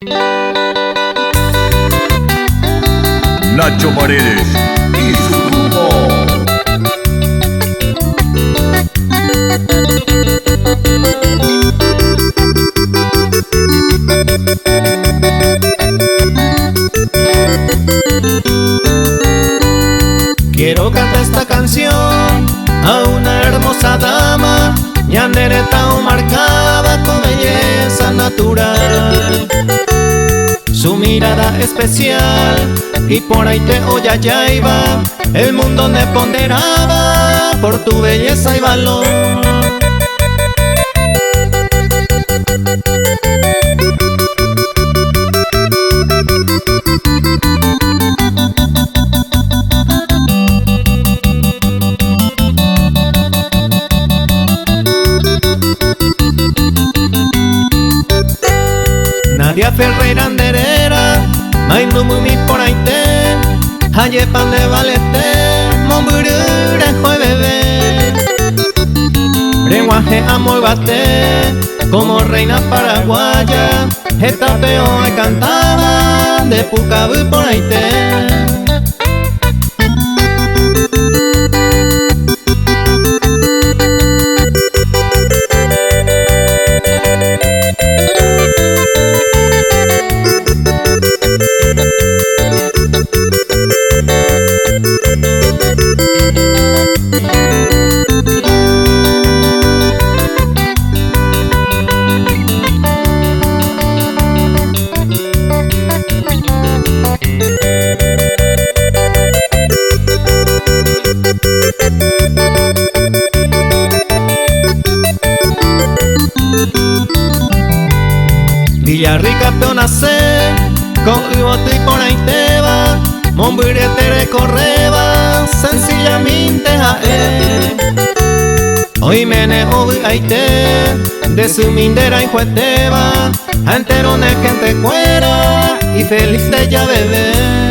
Nacho Paredes y su grupo. Quiero cantar esta canción a una hermosa dama, ñanereta o marcada con belleza natural. Su mirada especial y por ahí te oya ya iba, el mundo me ponderaba por tu belleza y valor. Nadia Ferreira Anderera, Mainumumi por ahí te, Hayepan de Valete, Momburure joy bebé. Lenguaje amo bate, como reina paraguaya, etapeo y cantaba, de Pucabú por ahí te. Villarrica peonacé, con Ubote y por ahí te va, Mombuire te recorreba, sencillamente a él. Hoy mene obi ahí te, de su mindera y jueteba, enterone gente cuera y feliz de ella bebé.